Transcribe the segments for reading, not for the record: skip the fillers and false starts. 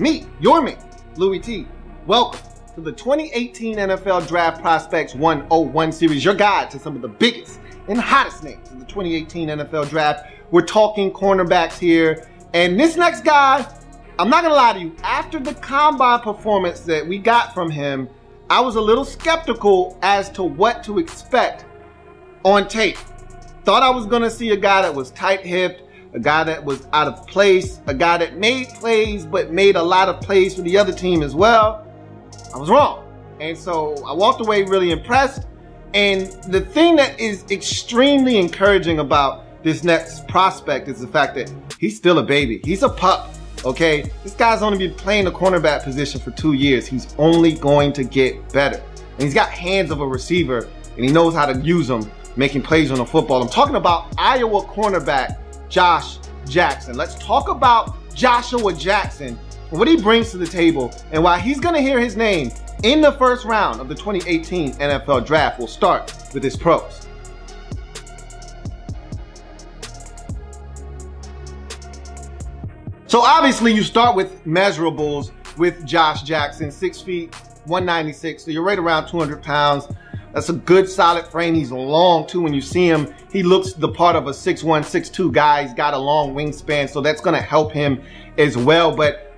me, Louie T. Welcome to the 2018 NFL Draft Prospects 101 series, your guide to some of the biggest and hottest names in the 2018 NFL Draft. We're talking cornerbacks here, and this next guy, I'm not gonna lie to you, after the combine performance that we got from him, I was a little skeptical as to what to expect on tape. Thought I was gonna see a guy that was tight-hipped, a guy that was out of place, a guy that made plays but made a lot of plays for the other team as well. I was wrong. And so I walked away really impressed. And the thing that is extremely encouraging about this next prospect is the fact that he's still a baby. He's a pup, okay? This guy's only been playing the cornerback position for 2 years. He's only going to get better. And he's got hands of a receiver, and he knows how to use them, making plays on the football. I'm talking about Iowa cornerback Josh Jackson. Let's talk about Joshua Jackson and what he brings to the table and why he's going to hear his name in the first round of the 2018 NFL Draft. We'll start with his pros. So obviously you start with measurables with Josh Jackson, 6 feet, 196. So you're right around 200 pounds. That's a good solid frame. He's long too. When you see him, he looks the part of a 6'1", 6'2" guy. He's got a long wingspan, so that's gonna help him as well. But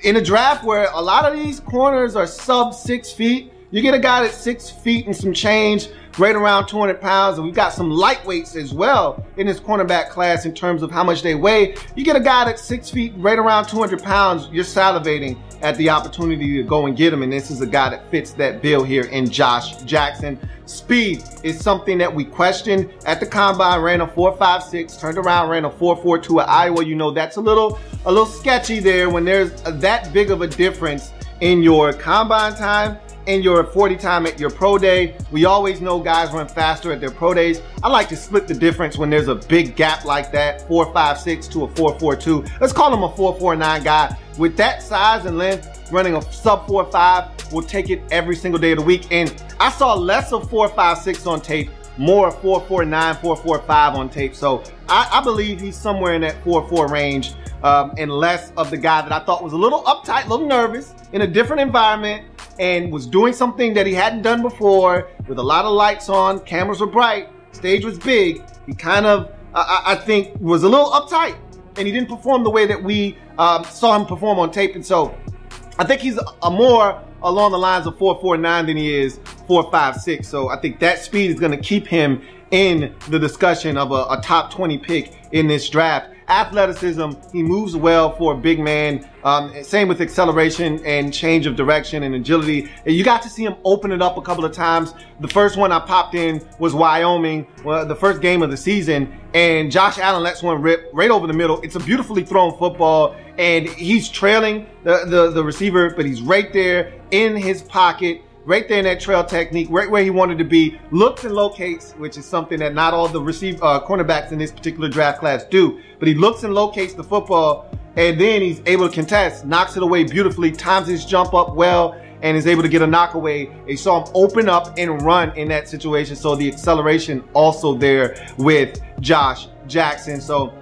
in a draft where a lot of these corners are sub 6 feet, you get a guy that's 6 feet and some change, right around 200 pounds, and we've got some lightweights as well in this cornerback class in terms of how much they weigh. You get a guy that's 6 feet, right around 200 pounds, you're salivating at the opportunity to go and get him, and this is a guy that fits that bill here in Josh Jackson. Speed is something that we questioned at the combine. Ran a 4.56, turned around, ran a 4.42 at Iowa. You know, that's a little sketchy there when there's that big of a difference in your combine time and your 40 time at your pro day. We always know guys run faster at their pro days. I like to split the difference when there's a big gap like that, 4.56 to a 4.42. Let's call him a 4.49 guy. With that size and length, running a sub 4.5, we'll take it every single day of the week. And I saw less of 4.56 on tape, more 4.49, 4.45 on tape. So I believe he's somewhere in that 4.4 range, and less of the guy that I thought was a little uptight, a little nervous, in a different environment, and was doing something that he hadn't done before with a lot of lights on, cameras were bright, stage was big. He kind of, I think, was a little uptight, and he didn't perform the way that we saw him perform on tape. And so I think he's a more along the lines of 4.49 than he is 4.56. So I think that speed is going to keep him in the discussion of a top 20 pick in this draft. Athleticism, he moves well for a big man. Same with acceleration and change of direction and agility. And you got to see him open it up a couple of times. The first one I popped in was Wyoming, the first game of the season, and Josh Allen lets one rip right over the middle. It's a beautifully thrown football, and he's trailing the receiver, but he's right there in his pocket, right there in that trail technique, right where he wanted to be, looks and locates, which is something that not all the cornerbacks in this particular draft class do, but he looks and locates the football, and then he's able to contest, knocks it away beautifully, times his jump up well, and is able to get a knock away. You saw him open up and run in that situation, so the acceleration also there with Josh Jackson. So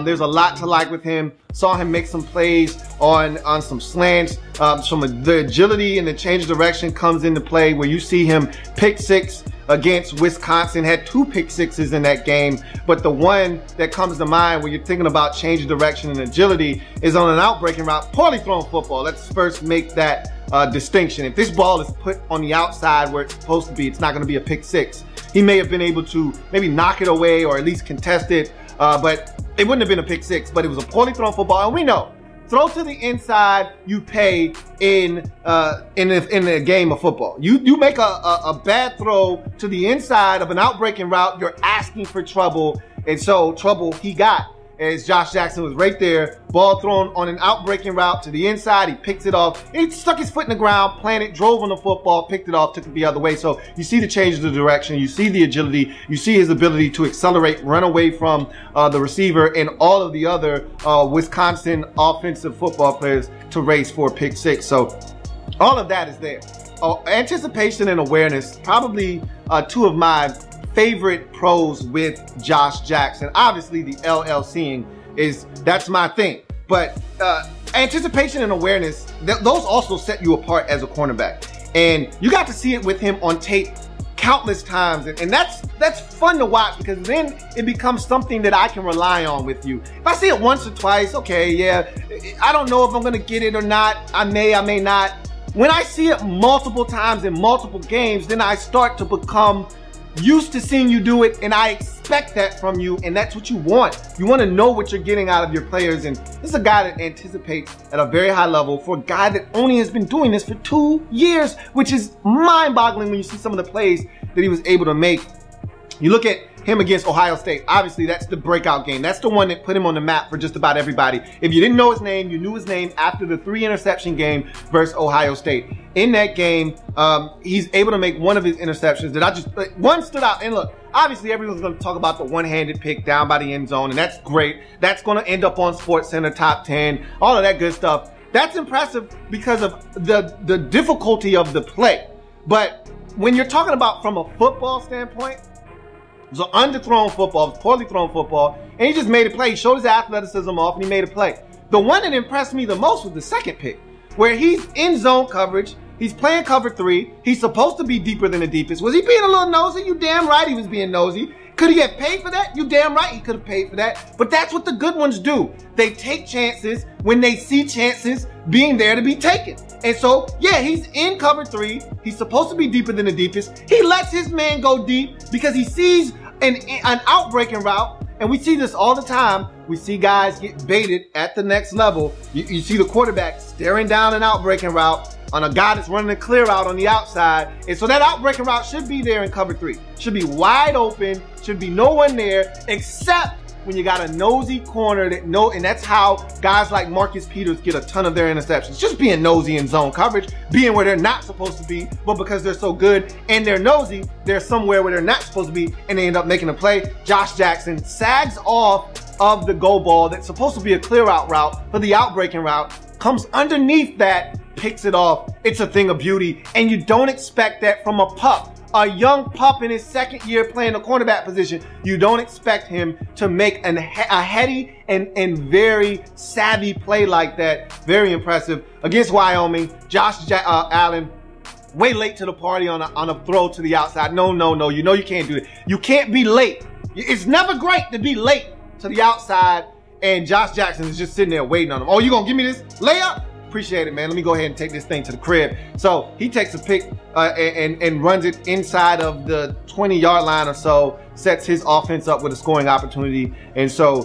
there's a lot to like with him. Saw him make some plays on some slants. The agility and the change of direction comes into play where you see him pick six against Wisconsin, had 2 pick sixes in that game. But the one that comes to mind when you're thinking about change of direction and agility is on an outbreaking route, poorly thrown football. Let's first make that distinction. If this ball is put on the outside where it's supposed to be, it's not going to be a pick six. He may have been able to maybe knock it away or at least contest it, but it wouldn't have been a pick six, but it was a poorly thrown football. And we know, throw to the inside, you pay in a game of football. You make a bad throw to the inside of an outbreaking route, you're asking for trouble. And so trouble he got, as Josh Jackson was right there, ball thrown on an outbreaking route to the inside. He picks it off. He stuck his foot in the ground, planted, drove on the football, picked it off, took it the other way. So you see the change of the direction. You see the agility. You see his ability to accelerate, run away from the receiver and all of the other Wisconsin offensive football players to race for a pick six. So all of that is there. Anticipation and awareness, probably 2 of my favorite pros with Josh Jackson. Obviously the LLCing that's my thing. But anticipation and awareness, those also set you apart as a cornerback. And you got to see it with him on tape countless times. And that's fun to watch, because then it becomes something that I can rely on with you. If I see it once or twice, okay, yeah, I don't know if I'm gonna get it or not. I may not. When I see it multiple times in multiple games, then I start to become used to seeing you do it, and I expect that from you, and that's what you want. You want to know what you're getting out of your players, and this is a guy that anticipates at a very high level for a guy that only has been doing this for 2 years, which is mind-boggling when you see some of the plays that he was able to make. You look at him against Ohio State. Obviously, that's the breakout game. That's the one that put him on the map for just about everybody. If you didn't know his name, you knew his name after the 3-interception game versus Ohio State. In that game, he's able to make one of his interceptions that one stood out. And look, obviously everyone's going to talk about the one-handed pick down by the end zone, and that's great. That's going to end up on SportsCenter top 10, all of that good stuff. That's impressive because of the difficulty of the play. But when you're talking about from a football standpoint, it was an underthrown football, it was poorly thrown football, and he just made a play. He showed his athleticism off, and he made a play. The one that impressed me the most was the second pick, where he's in zone coverage, he's playing cover 3, he's supposed to be deeper than the deepest. Was he being a little nosy? You damn right he was being nosy. Could he have paid for that? You damn right he could have paid for that. But that's what the good ones do. They take chances when they see chances being there to be taken. And so, yeah, he's in cover 3. He's supposed to be deeper than the deepest. He lets his man go deep because he sees an outbreaking route. And we see this all the time. We see guys get baited at the next level. You see the quarterback staring down an outbreaking route on a guy that's running a clear out on the outside. And so that outbreaking route should be there in cover 3. Should be wide open, should be no one there, except when you got a nosy corner that and that's how guys like Marcus Peters get a ton of their interceptions. Just being nosy in zone coverage, being where they're not supposed to be, but because they're so good and they're nosy, they're somewhere where they're not supposed to be, and they end up making a play. Josh Jackson sags off of the go ball that's supposed to be a clear out route for the outbreaking route, comes underneath that, picks it off. It's a thing of beauty, and you don't expect that from a pup. A young pup in his second year playing the cornerback position. You don't expect him to make a heady and very savvy play like that. Very impressive. Against Wyoming, Josh Allen, way late to the party on a throw to the outside. No. You know you can't do it. You can't be late. It's never great to be late to the outside, and Josh Jackson is just sitting there waiting on him. Oh, you gonna give me this layup? Appreciate it, man. Let me go ahead and take this thing to the crib. So he takes a pick and runs it inside of the 20-yard line or so, sets his offense up with a scoring opportunity. And so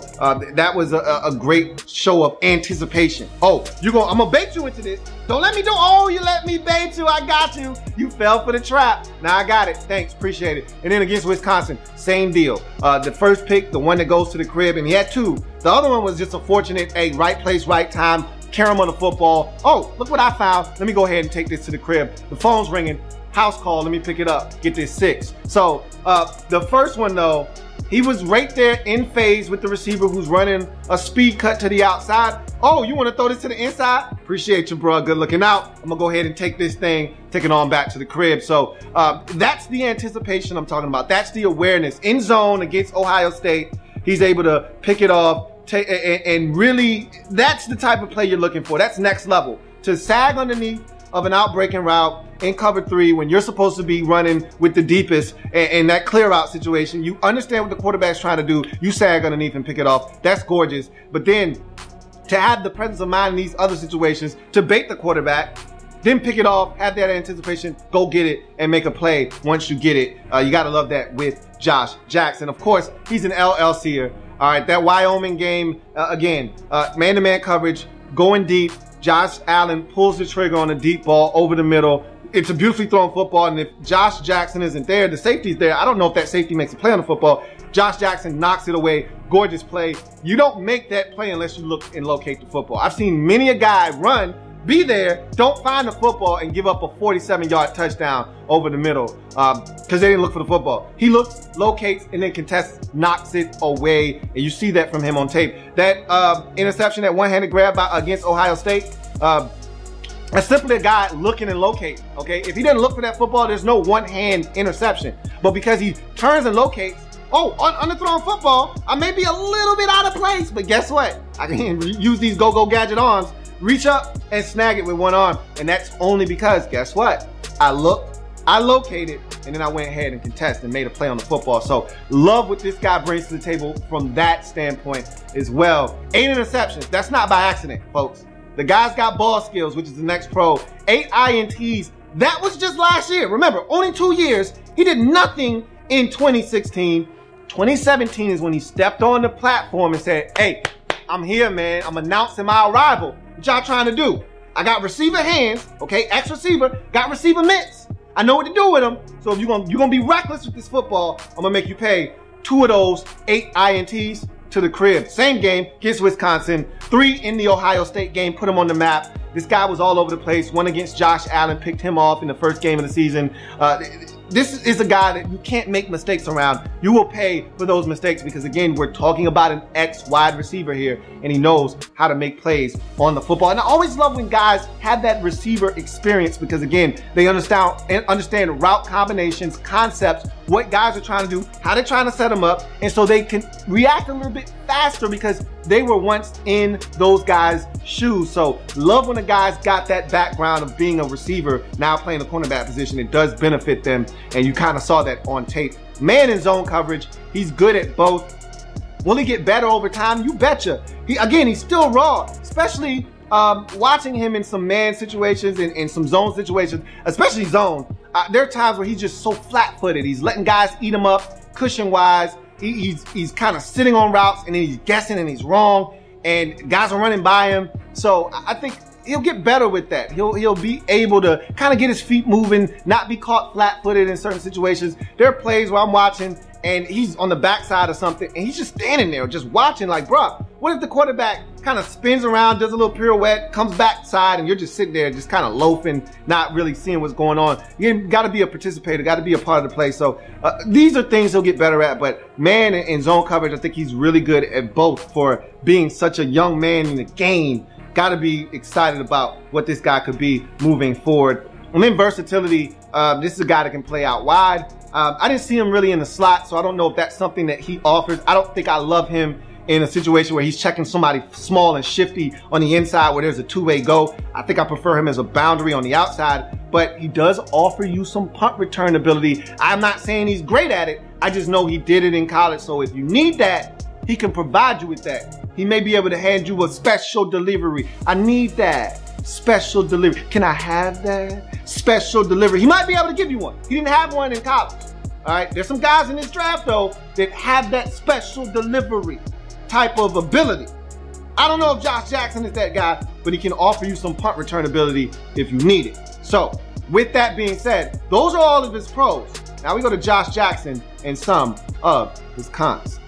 that was a great show of anticipation. Oh, I'm gonna bait you into this. Don't let me do, oh, you let me bait you, I got you. You fell for the trap. Now I got it, thanks, appreciate it. And then against Wisconsin, same deal. The first pick, the one that goes to the crib, and he had 2. The other one was just a fortunate, right place, right time, carom on the football. Oh, look what I found. Let me go ahead and take this to the crib. The phone's ringing, house call, let me pick it up, get this 6. So the first one though, he was right there in phase with the receiver who's running a speed cut to the outside. Oh, you want to throw this to the inside? Appreciate you, bro. Good looking out. I'm gonna go ahead and take this thing, take it on back to the crib. So that's the anticipation I'm talking about. That's the awareness. In zone against Ohio State, he's able to pick it off, and really, that's the type of play you're looking for. That's next level. To sag underneath of an outbreaking route in cover 3 when you're supposed to be running with the deepest in that clear out situation. You understand what the quarterback's trying to do. You sag underneath and pick it off. That's gorgeous. But then to have the presence of mind in these other situations to bait the quarterback, then pick it off, have that anticipation, go get it, and make a play once you get it. You gotta love that with Josh Jackson. Of course, he's an LLC'er. All right, that Wyoming game, again, man-to-man coverage, going deep. Josh Allen pulls the trigger on a deep ball over the middle. It's a beautifully thrown football, and if Josh Jackson isn't there, the safety's there. I don't know if that safety makes a play on the football. Josh Jackson knocks it away. Gorgeous play. You don't make that play unless you look and locate the football. I've seen many a guy run, be there, don't find the football, and give up a 47-yard touchdown over the middle because they didn't look for the football. He looks, locates, and then contests, knocks it away, and you see that from him on tape. That interception, that one-handed grab against Ohio State, that's simply a guy looking and locating, okay? If he doesn't look for that football, there's no one-hand interception. But because he turns and locates, oh, underthrown football, I may be a little bit out of place, but guess what? I can use these go-go gadget arms reach up and snag it with one arm. And that's only because, guess what? I looked, I located, and then I went ahead and contested and made a play on the football. So love what this guy brings to the table from that standpoint as well. 8 interceptions. That's not by accident, folks. The guy's got ball skills, which is the next pro. 8 INTs. That was just last year. Remember, only 2 years. He did nothing in 2016. 2017 is when he stepped on the platform and said, hey, I'm here, man. I'm announcing my arrival. What y'all trying to do? I got receiver hands, okay? Ex-receiver, got receiver mitts. I know what to do with them. So if you're gonna be reckless with this football, I'm gonna make you pay 2 of those 8 INTs to the crib. Same game, against Wisconsin. 3 in the Ohio State game, put him on the map. This guy was all over the place. One against Josh Allen, picked him off in the first game of the season. This is a guy that you can't make mistakes around. You will pay for those mistakes because, again, we're talking about an ex-wide receiver here, and he knows how to make plays on the football. And I always love when guys have that receiver experience because, again, they understand route combinations, concepts, what guys are trying to do, how they're trying to set them up, and so they can react a little bit faster because they were once in those guys' shoes. So love when a guy's got that background of being a receiver, now playing the cornerback position. It does benefit them, and you kind of saw that on tape. Man in zone coverage, he's good at both. Will he get better over time? You betcha. He's still raw, especially watching him in some man situations and in some zone situations, especially zone. There are times where he's just so flat-footed. He's letting guys eat him up cushion-wise. He's kind of sitting on routes and then he's guessing and he's wrong and guys are running by him. So I think he'll get better with that. He'll be able to kind of get his feet moving, not be caught flat-footed in certain situations. There are plays where I'm watching and he's on the backside of something and he's just standing there just watching like, bruh, what if the quarterback kind of spins around, does a little pirouette, comes backside, and you're just sitting there just kind of loafing, not really seeing what's going on. You got to be a participator, got to be a part of the play. So these are things he'll get better at, but man in zone coverage, I think he's really good at both for being such a young man in the game. Got to be excited about what this guy could be moving forward. And then versatility, this is a guy that can play out wide. I didn't see him really in the slot, so I don't know if that's something that he offers. I don't think I love him in a situation where he's checking somebody small and shifty on the inside where there's a two-way go. I think I prefer him as a boundary on the outside, but he does offer you some punt return ability. I'm not saying he's great at it. I just know he did it in college. So if you need that, he can provide you with that. He may be able to hand you a special delivery. I need that special delivery. Can I have that special delivery? He might be able to give you one. He didn't have one in college. All right, there's some guys in this draft though that have that special delivery type of ability. I don't know if Josh Jackson is that guy, but he can offer you some punt return ability if you need it. So with that being said, those are all of his pros. Now we go to Josh Jackson and some of his cons.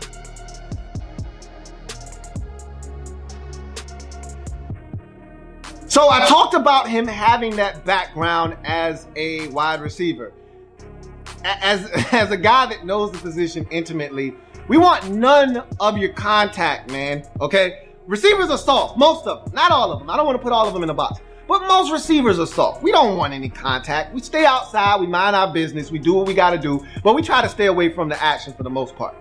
So I talked about him having that background as a wide receiver. As a guy that knows the position intimately, we want none of your contact, man, okay? Receivers are soft, most of them, not all of them. I don't want to put all of them in a box, but most receivers are soft. We don't want any contact. We stay outside, we mind our business, we do what we got to do, but we try to stay away from the action for the most part.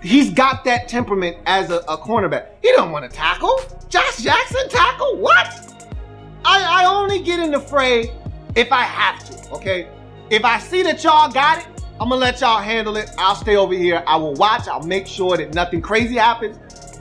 He's got that temperament as a cornerback. He don't want to tackle. Josh Jackson tackle? What? I only get in the fray if I have to, okay? If I see that y'all got it, I'm gonna let y'all handle it. I'll stay over here. I will watch. I'll make sure that nothing crazy happens.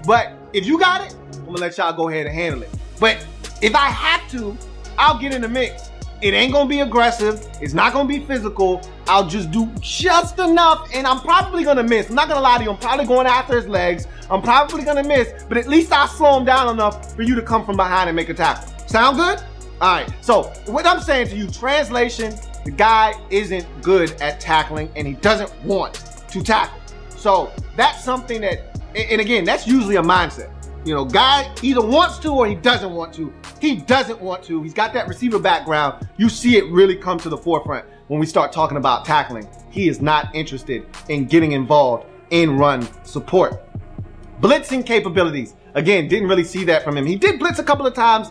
But if you got it, I'm gonna let y'all go ahead and handle it. But if I have to, I'll get in the mix. It ain't gonna be aggressive. It's not gonna be physical. I'll just do just enough, and I'm probably gonna miss. I'm not gonna lie to you. I'm probably going after his legs. I'm probably gonna miss, but at least I'll slow him down enough for you to come from behind and make a tackle. Sound good? All right, so what I'm saying to you, translation, the guy isn't good at tackling and he doesn't want to tackle. So that's something that, and again, that's usually a mindset. You know, guy either wants to or he doesn't want to. He doesn't want to. He's got that receiver background. You see it really come to the forefront when we start talking about tackling. He is not interested in getting involved in run support. Blitzing capabilities. Again, didn't really see that from him. He did blitz a couple of times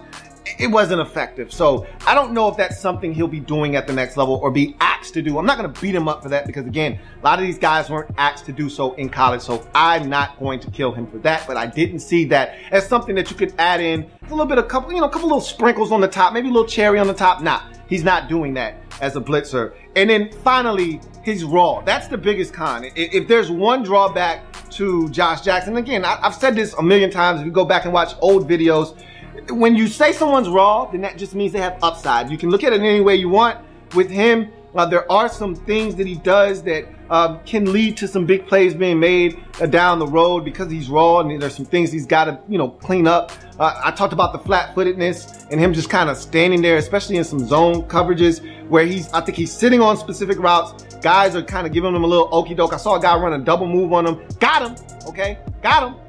it wasn't effective. So I don't know if that's something he'll be doing at the next level or be asked to do. I'm not going to beat him up for that because, again, a lot of these guys weren't asked to do so in college. So I'm not going to kill him for that. But I didn't see that as something that you could add in a little bit of couple little sprinkles on the top, maybe a little cherry on the top. Nah, he's not doing that as a blitzer. And then finally, he's raw. That's the biggest con. If there's one drawback to Josh Jackson, again, I've said this a million times. If you go back and watch old videos, when you say someone's raw, then that just means they have upside. You can look at it any way you want. With him, there are some things that he does that can lead to some big plays being made down the road because he's raw, and there's some things he's got to, clean up. I talked about the flat-footedness and him just kind of standing there, especially in some zone coverages where I think he's sitting on specific routes. Guys are kind of giving him a little okey doke. I saw a guy run a double move on him. Got him, okay? Got him.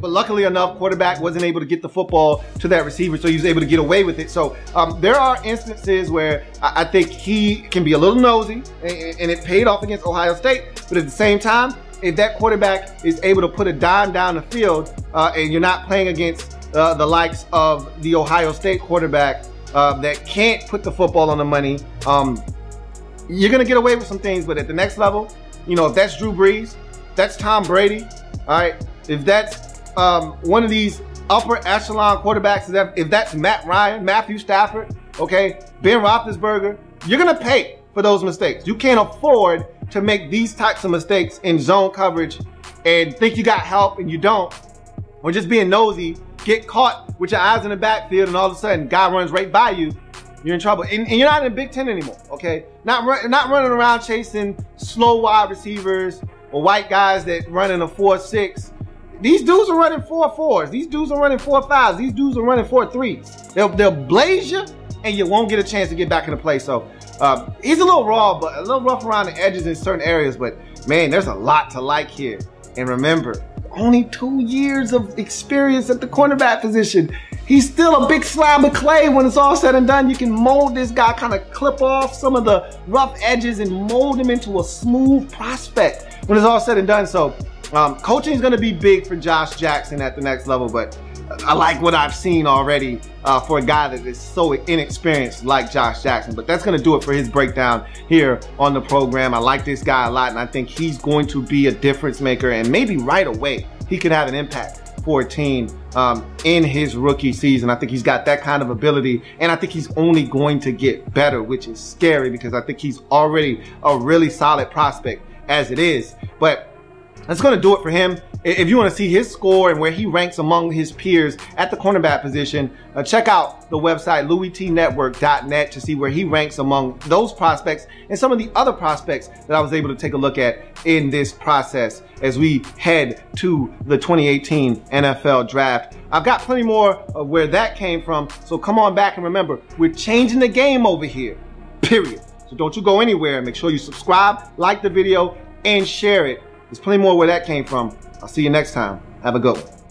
But luckily enough, quarterback wasn't able to get the football to that receiver, so he was able to get away with it. So there are instances where I think he can be a little nosy, and it paid off against Ohio State. But at the same time, if that quarterback is able to put a dime down the field, and you're not playing against the likes of the Ohio State quarterback that can't put the football on the money, you're going to get away with some things. But at the next level, if that's Drew Brees, that's Tom Brady, all right, if that's one of these upper echelon quarterbacks, if that's Matt Ryan, Matthew Stafford, okay, Ben Roethlisberger, you're going to pay for those mistakes. You can't afford to make these types of mistakes in zone coverage and think you got help and you don't, or just being nosy, get caught with your eyes in the backfield, and all of a sudden, guy runs right by you. You're in trouble. And you're not in the Big Ten anymore, okay? Not running around chasing slow wide receivers or white guys that run in a 4.6. These dudes are running 4.4s. These dudes are running 4.5s. These dudes are running 4.3s. They'll blaze you, and you won't get a chance to get back into play. So he's a little raw, but a little rough around the edges in certain areas. But, man, there's a lot to like here. And remember, only 2 years of experience at the cornerback position. He's still a big slab of clay when it's all said and done. You can mold this guy, kind of clip off some of the rough edges and mold him into a smooth prospect when it's all said and done. So coaching is going to be big for Josh Jackson at the next level, but I like what I've seen already for a guy that is so inexperienced like Josh Jackson. But that's going to do it for his breakdown here on the program. I like this guy a lot, and I think he's going to be a difference maker, and maybe right away he could have an impact for a team in his rookie season. I think he's got that kind of ability, and I think he's only going to get better, which is scary because I think he's already a really solid prospect as it is. But that's going to do it for him. If you want to see his score and where he ranks among his peers at the cornerback position, check out the website louietnetwork.net to see where he ranks among those prospects and some of the other prospects that I was able to take a look at in this process as we head to the 2018 NFL Draft. I've got plenty more of where that came from, so come on back and remember, we're changing the game over here, period. So don't you go anywhere. Make sure you subscribe, like the video, and share it. There's plenty more where that came from. I'll see you next time. Have a good one.